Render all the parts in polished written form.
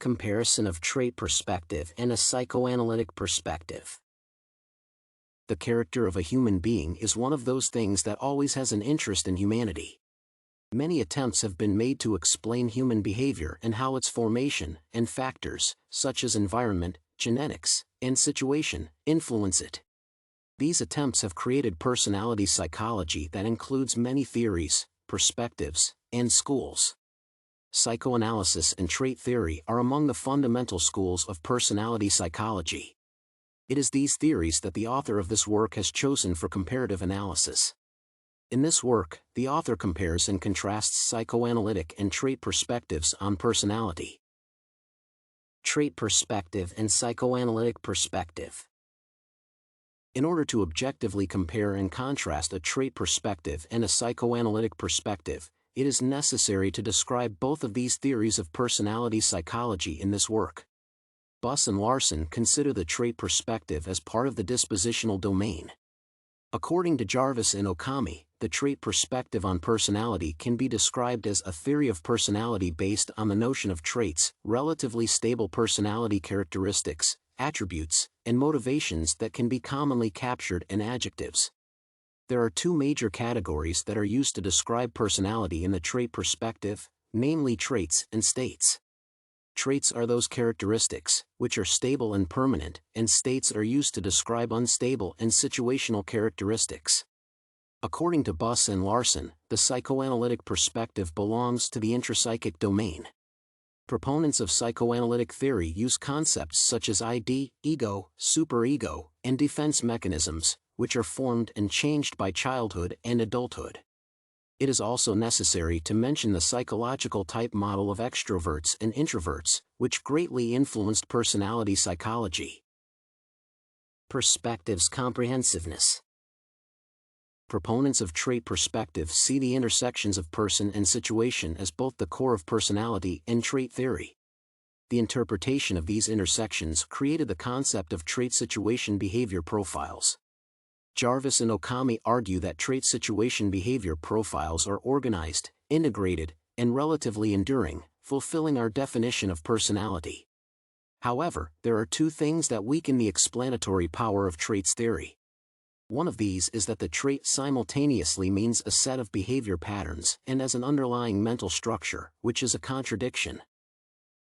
comparison of trait perspective and a psychoanalytic perspective. The character of a human being is one of those things that always has an interest in humanity. Many attempts have been made to explain human behavior and how its formation and factors, such as environment, genetics, and situation, influence it. These attempts have created personality psychology that includes many theories, perspectives, and schools. Psychoanalysis and trait theory are among the fundamental schools of personality psychology. It is these theories that the author of this work has chosen for comparative analysis. In this work, the author compares and contrasts psychoanalytic and trait perspectives on personality. Trait perspective and psychoanalytic perspective. In order to objectively compare and contrast a trait perspective and a psychoanalytic perspective, it is necessary to describe both of these theories of personality psychology in this work. Buss and Larsen consider the trait perspective as part of the dispositional domain. According to Jarvis and Okami, the trait perspective on personality can be described as a theory of personality based on the notion of traits, relatively stable personality characteristics, attributes, and motivations that can be commonly captured in adjectives. There are two major categories that are used to describe personality in the trait perspective, namely traits and states. Traits are those characteristics, which are stable and permanent, and states are used to describe unstable and situational characteristics. According to Buss and Larsen, the psychoanalytic perspective belongs to the intrapsychic domain. Proponents of psychoanalytic theory use concepts such as ID, ego, superego, and defense mechanisms, which are formed and changed by childhood and adulthood. It is also necessary to mention the psychological type model of extroverts and introverts, which greatly influenced personality psychology. Perspectives comprehensiveness. Proponents of trait perspective see the intersections of person and situation as both the core of personality and trait theory. The interpretation of these intersections created the concept of trait situation behavior profiles. Jarvis and Okami argue that trait situation behavior profiles are organized, integrated, and relatively enduring, fulfilling our definition of personality. However, there are two things that weaken the explanatory power of traits theory. One of these is that the trait simultaneously means a set of behavior patterns and as an underlying mental structure, which is a contradiction.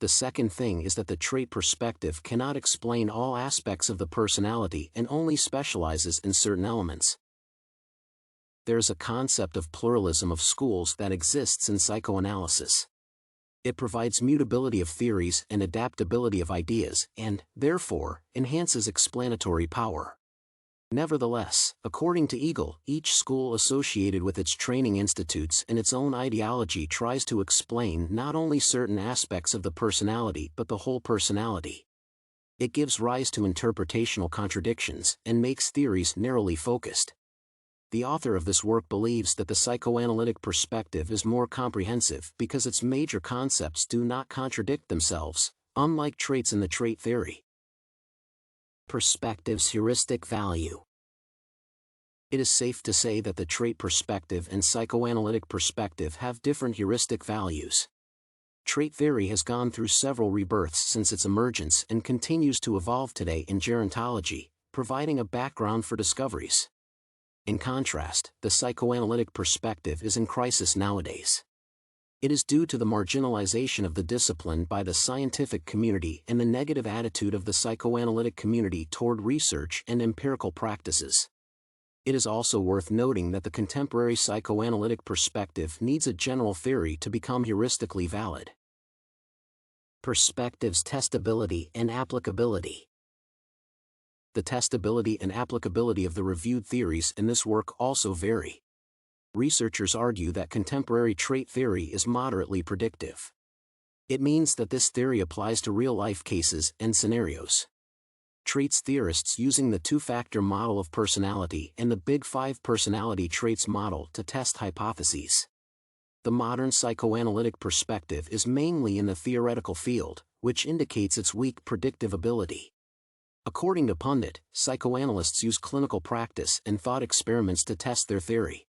The second thing is that the trait perspective cannot explain all aspects of the personality and only specializes in certain elements. There is a concept of pluralism of schools that exists in psychoanalysis. It provides mutability of theories and adaptability of ideas and, therefore, enhances explanatory power. Nevertheless, according to Eagle, each school associated with its training institutes and its own ideology tries to explain not only certain aspects of the personality but the whole personality. It gives rise to interpretational contradictions and makes theories narrowly focused. The author of this work believes that the psychoanalytic perspective is more comprehensive because its major concepts do not contradict themselves, unlike traits in the trait theory. Perspective's heuristic value. It is safe to say that the trait perspective and psychoanalytic perspective have different heuristic values. Trait theory has gone through several rebirths since its emergence and continues to evolve today in gerontology, providing a background for discoveries. In contrast, the psychoanalytic perspective is in crisis nowadays. It is due to the marginalization of the discipline by the scientific community and the negative attitude of the psychoanalytic community toward research and empirical practices. It is also worth noting that the contemporary psychoanalytic perspective needs a general theory to become heuristically valid. Perspectives' testability and applicability. The testability and applicability of the reviewed theories in this work also vary. Researchers argue that contemporary trait theory is moderately predictive. It means that this theory applies to real-life cases and scenarios. Traits theorists using the two-factor model of personality and the Big Five personality traits model to test hypotheses. The modern psychoanalytic perspective is mainly in the theoretical field, which indicates its weak predictive ability. According to Pundit, psychoanalysts use clinical practice and thought experiments to test their theory.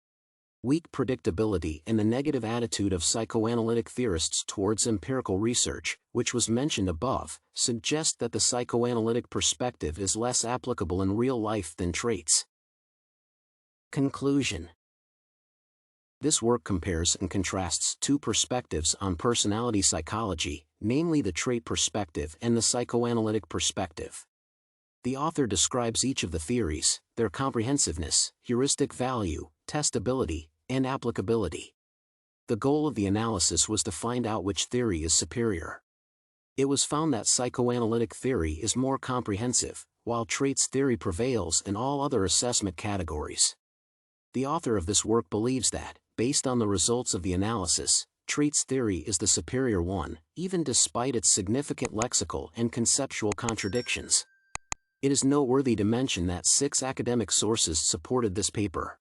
Weak predictability and the negative attitude of psychoanalytic theorists towards empirical research, which was mentioned above, suggest that the psychoanalytic perspective is less applicable in real life than traits. Conclusion. This work compares and contrasts two perspectives on personality psychology, namely the trait perspective and the psychoanalytic perspective. The author describes each of the theories, their comprehensiveness, heuristic value, testability, and applicability. The goal of the analysis was to find out which theory is superior. It was found that psychoanalytic theory is more comprehensive, while traits theory prevails in all other assessment categories. The author of this work believes that, based on the results of the analysis, traits theory is the superior one, even despite its significant lexical and conceptual contradictions. It is noteworthy to mention that 6 academic sources supported this paper.